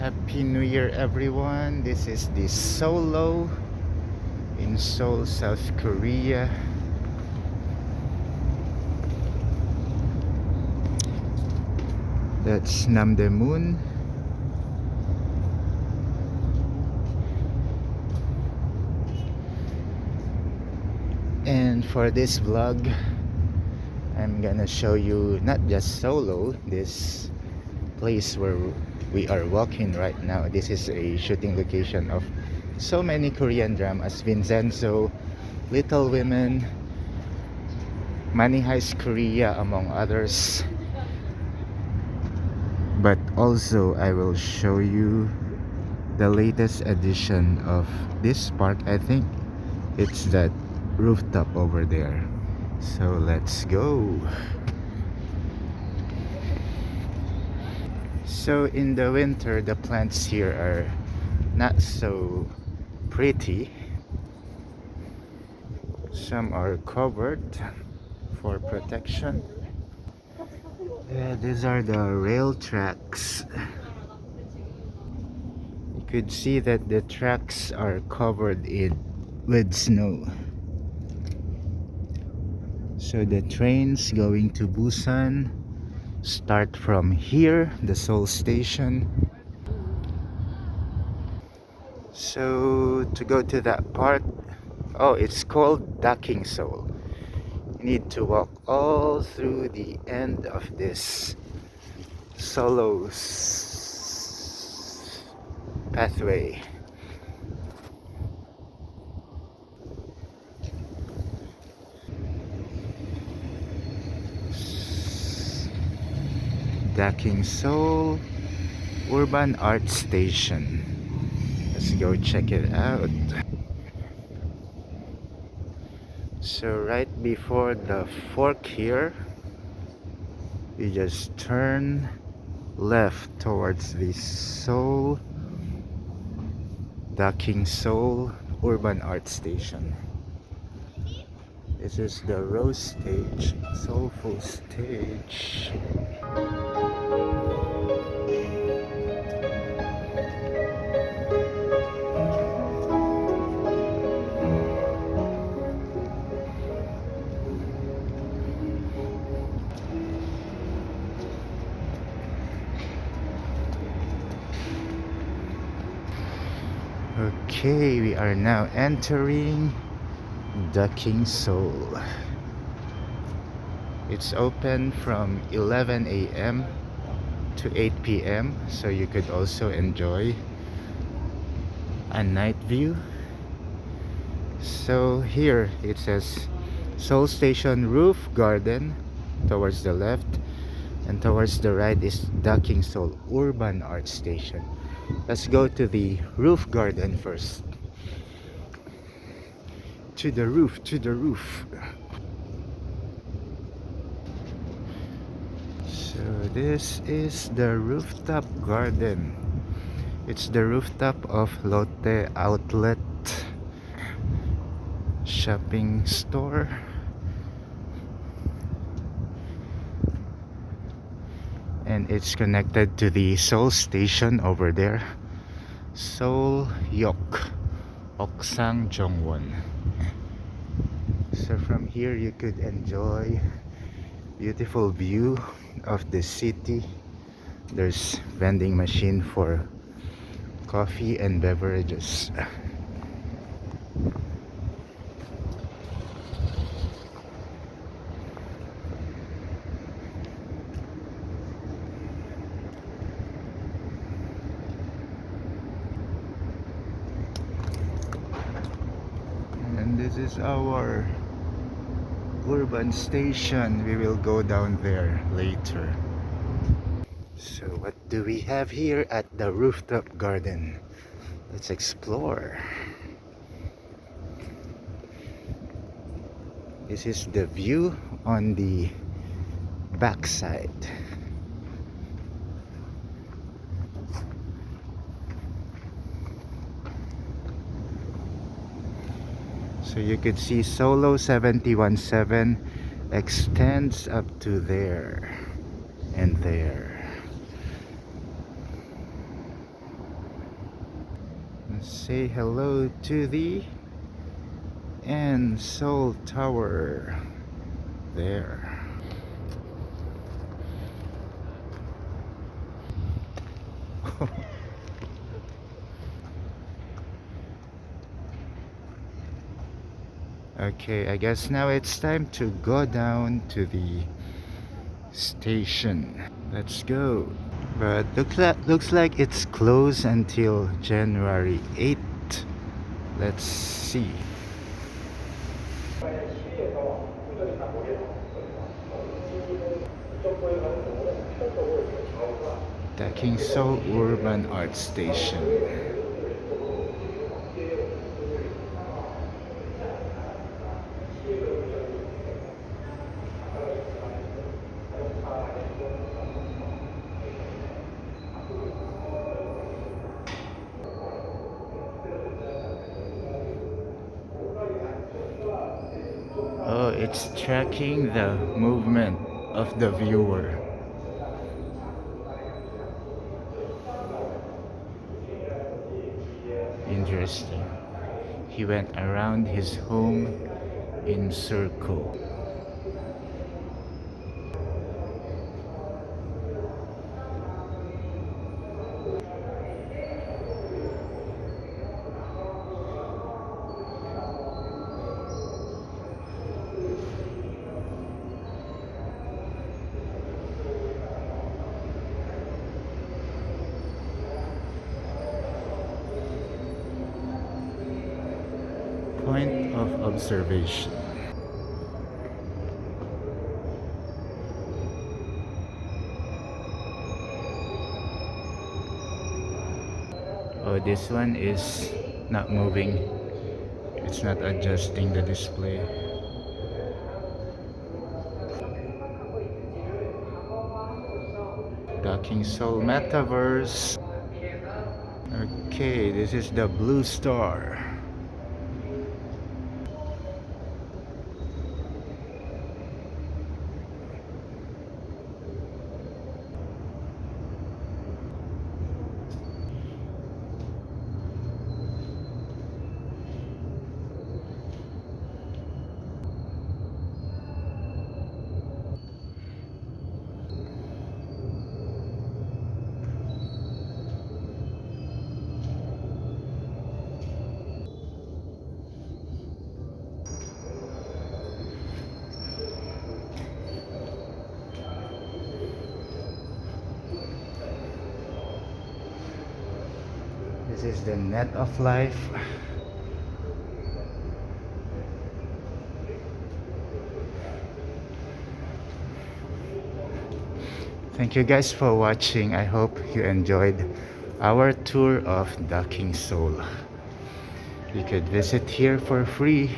Happy New Year, everyone. This is the Seoullo in Seoul, South Korea. That's Namdaemun. And for this vlog, I'm gonna show you not just Seoullo, this place where we are walking right now. This is a shooting location of so many Korean dramas: Vincenzo, Little Women, Money Heist Korea, among others. But also I will show you the latest edition of this park. I think it's that rooftop over there. So let's go. So in the winter, the plants here are not so pretty. Some are covered for protection. These are the rail tracks. You could see that the tracks are covered with snow. So the trains going to Busan start from here, the Seoul Station. So to go to that park, oh, it's called Docking Seoul. You need to walk all through the end of this Seoullo pathway. Docking Seoul Urban Art Station. Let's go check it out. So right before the fork here, you just turn left towards the Seoul Docking Seoul Urban Art Station. This is the Rose Stage, Soulful Stage. Okay, we are now entering Docking Seoul. It's open from 11 a.m. to 8 p.m. so you could also enjoy a night view. So here it says Seoul Station Roof Garden towards the left, and towards the right is Docking Seoul Urban Art Station. Let's go to the roof garden first. To the roof, to the roof. So this is the rooftop garden. It's the rooftop of Lotte Outlet shopping store. And it's connected to the Seoul Station over there. Seoul-yok, Oksang Jongwon. So from here you could enjoy beautiful view of the city. There's vending machine for coffee and beverages. And this is our urban station. We will go down there later. So what do we have here at the rooftop garden? Let's explore. This is the view on the backside. So you could see Seoullo 717 extends up to there and there. Say hello to the and Seoul Tower there. Okay, I guess now it's time to go down to the station. Let's go. But looks like it's closed until January 8th. Let's see. Docking Seoul Urban Art Station. Oh, it's tracking the movement of the viewer. Interesting. He went around his home in circle. Point of observation. Oh, this one is not moving. It's not adjusting the display. Docking Seoul Metaverse. Okay, this is the blue star. This is the net of life. Thank you guys for watching. I hope you enjoyed our tour of Docking Seoul. You could visit here for free.